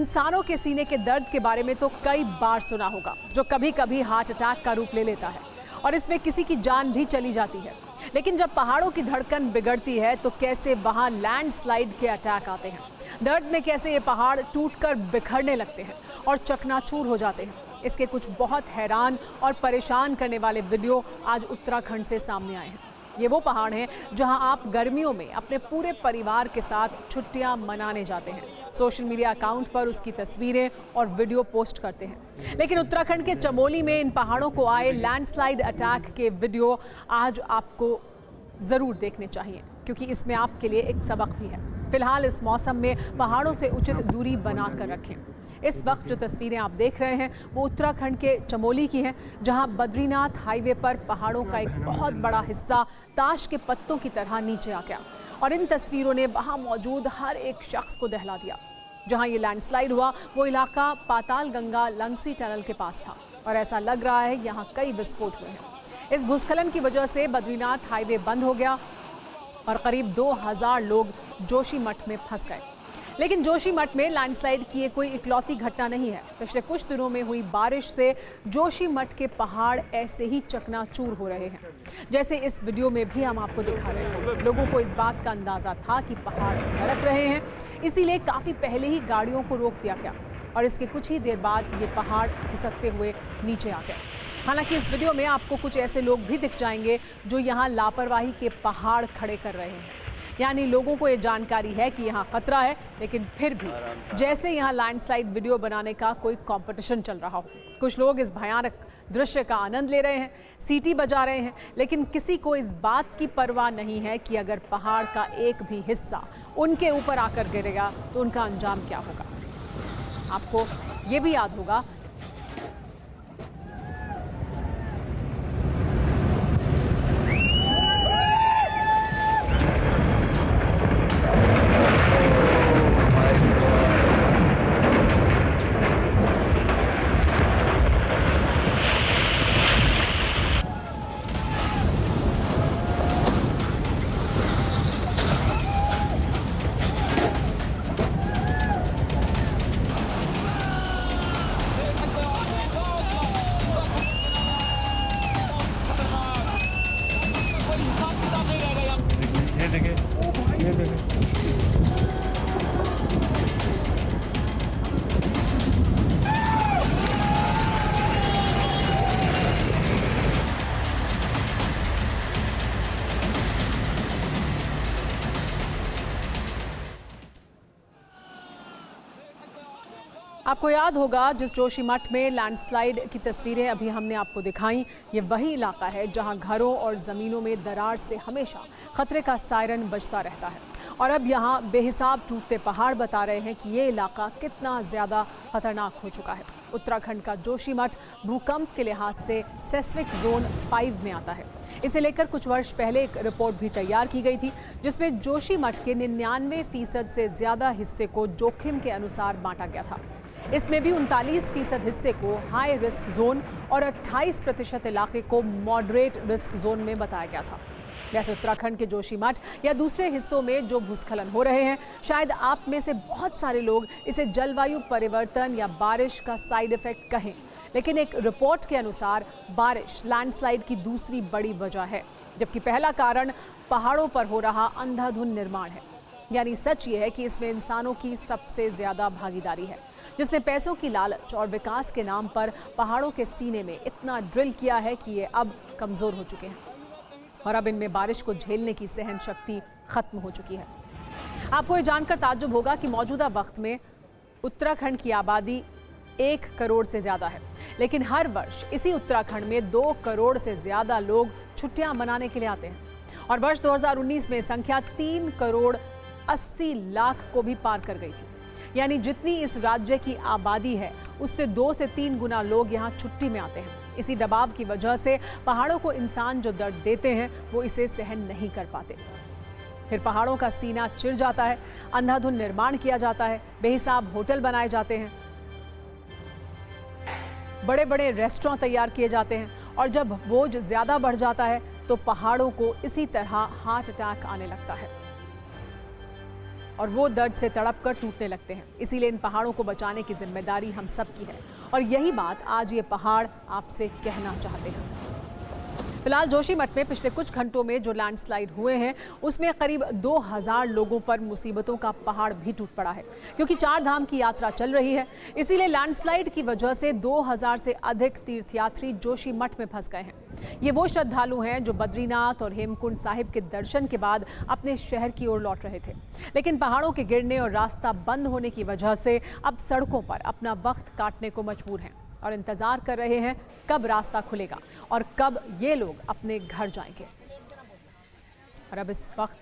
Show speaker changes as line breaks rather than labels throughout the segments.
इंसानों के सीने के दर्द के बारे में तो कई बार सुना होगा, जो कभी कभी हार्ट अटैक का रूप ले लेता है और इसमें किसी की जान भी चली जाती है। लेकिन जब पहाड़ों की धड़कन बिगड़ती है तो कैसे वहां लैंडस्लाइड के अटैक आते हैं, दर्द में कैसे ये पहाड़ टूटकर बिखरने लगते हैं और चकनाचूर हो जाते हैं। इसके कुछ बहुत हैरान और परेशान करने वाले वीडियो आज उत्तराखंड से सामने आए हैं। ये वो पहाड़ हैं जहां आप गर्मियों में अपने पूरे परिवार के साथ छुट्टियां मनाने जाते हैं। सोशल मीडिया अकाउंट पर उसकी तस्वीरें और वीडियो पोस्ट करते हैं। लेकिन उत्तराखंड के चमोली में इन पहाड़ों को आए लैंडस्लाइड अटैक के वीडियो आज आपको ज़रूर देखने चाहिए, क्योंकि इसमें आपके लिए एक सबक भी है। फिलहाल इस मौसम में पहाड़ों से उचित दूरी बनाकर रखें। इस वक्त जो तस्वीरें आप देख रहे हैं वो उत्तराखंड के चमोली की हैं, जहां बद्रीनाथ हाईवे पर पहाड़ों का एक बहुत बड़ा हिस्सा ताश के पत्तों की तरह नीचे आ गया और इन तस्वीरों ने वहां मौजूद हर एक शख्स को दहला दिया। जहां ये लैंडस्लाइड हुआ वो इलाका पाताल गंगा लंगसी टनल के पास था और ऐसा लग रहा है यहाँ कई विस्फोट हुए हैं। इस भूस्खलन की वजह से बद्रीनाथ हाईवे बंद हो गया और करीब 2000 लोग जोशीमठ में फंस गए। लेकिन जोशीमठ में लैंडस्लाइड की ये कोई इकलौती घटना नहीं है। पिछले कुछ दिनों में हुई बारिश से जोशीमठ के पहाड़ ऐसे ही चकनाचूर हो रहे हैं, जैसे इस वीडियो में भी हम आपको दिखा रहे हैं। लोगों को इस बात का अंदाजा था कि पहाड़ दरक रहे हैं, इसीलिए काफ़ी पहले ही गाड़ियों को रोक दिया गया और इसके कुछ ही देर बाद ये पहाड़ खिसकते हुए नीचे आ गए। हालांकि इस वीडियो में आपको कुछ ऐसे लोग भी दिख जाएंगे जो यहाँ लापरवाही के पहाड़ खड़े कर रहे हैं। यानी लोगों को ये जानकारी है कि यहाँ खतरा है, लेकिन फिर भी जैसे यहाँ लैंडस्लाइड वीडियो बनाने का कोई कंपटीशन चल रहा हो। कुछ लोग इस भयानक दृश्य का आनंद ले रहे हैं, सीटी बजा रहे हैं, लेकिन किसी को इस बात की परवाह नहीं है कि अगर पहाड़ का एक भी हिस्सा उनके ऊपर आकर गिरेगा तो उनका अंजाम क्या होगा। आपको ये भी याद होगा
ये देखें।
आपको याद होगा जिस जोशीमठ में लैंडस्लाइड की तस्वीरें अभी हमने आपको दिखाई, ये वही इलाका है जहां घरों और ज़मीनों में दरार से हमेशा खतरे का सायरन बजता रहता है। और अब यहां बेहिसाब टूटते पहाड़ बता रहे हैं कि ये इलाका कितना ज़्यादा खतरनाक हो चुका है। उत्तराखंड का जोशीमठ भूकंप के लिहाज से सेस्मिक जोन 5 में आता है। इसे लेकर कुछ वर्ष पहले एक रिपोर्ट भी तैयार की गई थी, जिसमें जोशीमठ के 99% से ज़्यादा हिस्से को जोखिम के अनुसार बांटा गया था। इसमें भी 39% हिस्से को हाई रिस्क जोन और 28% इलाके को मॉडरेट रिस्क जोन में बताया गया था। वैसे उत्तराखंड के जोशीमठ या दूसरे हिस्सों में जो भूस्खलन हो रहे हैं, शायद आप में से बहुत सारे लोग इसे जलवायु परिवर्तन या बारिश का साइड इफेक्ट कहें, लेकिन एक रिपोर्ट के अनुसार बारिश लैंडस्लाइड की दूसरी बड़ी वजह है, जबकि पहला कारण पहाड़ों पर हो रहा अंधाधुंध निर्माण है। यानी सच ये है कि इसमें इंसानों की सबसे ज़्यादा भागीदारी है, जिसने पैसों की लालच और विकास के नाम पर पहाड़ों के सीने में इतना ड्रिल किया है कि ये अब कमज़ोर हो चुके हैं और अब इनमें बारिश को झेलने की सहन शक्ति खत्म हो चुकी है। आपको ये जानकर ताज्जुब होगा कि मौजूदा वक्त में उत्तराखंड की आबादी 1 करोड़ से ज़्यादा है, लेकिन हर वर्ष इसी उत्तराखंड में 2 करोड़ से ज़्यादा लोग छुट्टियां मनाने के लिए आते हैं और वर्ष 2019 में संख्या 3 करोड़ 80 लाख को भी पार कर गई थी। यानी जितनी इस राज्य की आबादी है, उससे 2 से 3 गुना लोग यहाँ छुट्टी में आते हैं। इसी दबाव की वजह से पहाड़ों को इंसान जो दर्द देते हैं वो इसे सहन नहीं कर पाते। फिर पहाड़ों का सीना चिर जाता है, अंधाधुंध निर्माण किया जाता है, बेहिसाब होटल बनाए जाते हैं, बड़े बड़े रेस्टोरेंट तैयार किए जाते हैं और जब बोझ ज़्यादा बढ़ जाता है तो पहाड़ों को इसी तरह हार्ट अटैक आने लगता है। और वो दर्द से तड़प कर टूटने लगते हैं। इसीलिए इन पहाड़ों को बचाने की जिम्मेदारी हम सब की है और यही बात आज ये पहाड़ आपसे कहना चाहते हैं। फिलहाल जोशीमठ में पिछले कुछ घंटों में जो लैंडस्लाइड हुए हैं उसमें करीब 2000 लोगों पर मुसीबतों का पहाड़ भी टूट पड़ा है, क्योंकि 4 धाम की यात्रा चल रही है। इसीलिए लैंडस्लाइड की वजह से 2000 से अधिक तीर्थयात्री जोशीमठ में फंस गए हैं। ये वो श्रद्धालु हैं जो बद्रीनाथ और हेमकुंड साहिब के दर्शन के बाद अपने शहर की ओर लौट रहे थे, लेकिन पहाड़ों के गिरने और रास्ता बंद होने की वजह से अब सड़कों पर अपना वक्त काटने को मजबूर हैं और इंतजार कर रहे हैं कब रास्ता खुलेगा और कब ये लोग अपने घर जाएंगे। और अब इस वक्त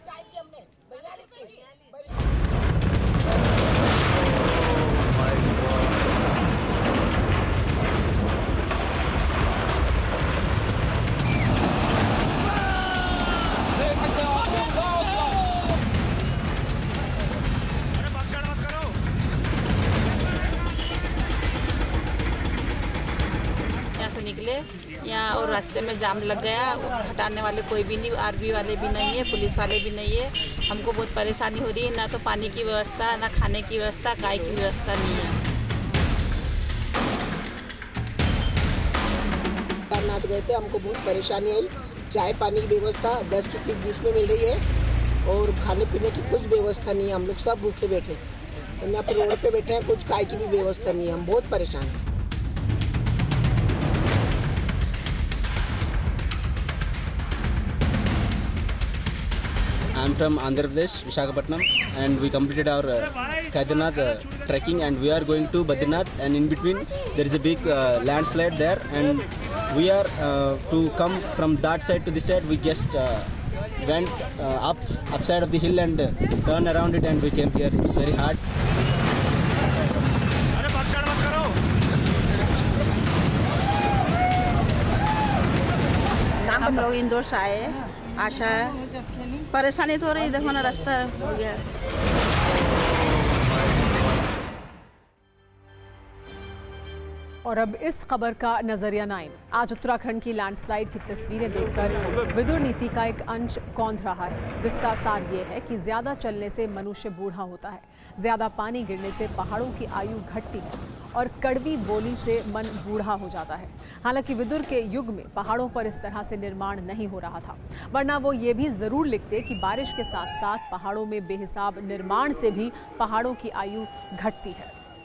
निकले यहाँ और रास्ते में जाम लग गया। हटाने वाले कोई भी नहीं, आरबी वाले भी नहीं है, पुलिस वाले भी नहीं है। हमको बहुत परेशानी हो रही है, ना तो पानी की व्यवस्था, ना खाने की व्यवस्था, काय की व्यवस्था नहीं है।
केदारनाथ गए थे, हमको बहुत परेशानी आई। चाय पानी की व्यवस्था 10 की चीज़ 20 में मिल रही है और खाने पीने की कुछ व्यवस्था नहीं है। हम लोग सब भूखे बैठे, यहाँ पर रोड पे बैठे हैं, कुछ काय की भी व्यवस्था नहीं है। हम बहुत परेशान हैं।
I'm from Andhra Pradesh, Visakhapatnam, and we completed our Kedarnath trekking, and we are going to Badrinath, and in between there is a big landslide there, and we are to come from that side to this side. We just went upside of the hill and turned around it, and we came here. It's very hard.
हम लोग इंदौर से आए हैं। आशा है, परेशानी तो हो रही, देखो ना रास्ता हो गया।
और अब इस खबर का नजरिया 9। आज उत्तराखंड की लैंडस्लाइड की तस्वीरें देखकर विदुर नीति का एक अंश कौंध रहा है, जिसका सार ये है कि ज्यादा चलने से मनुष्य बूढ़ा होता है, ज्यादा पानी गिरने से पहाड़ों की आयु घटती है और कड़वी बोली से मन बूढ़ा हो जाता है। हालांकि विदुर के युग में पहाड़ों पर इस तरह से निर्माण नहीं हो रहा था, वरना वो ये भी जरूर लिखते कि बारिश के साथ साथ पहाड़ों में बेहिसाब निर्माण से भी पहाड़ों की आयु घटती है।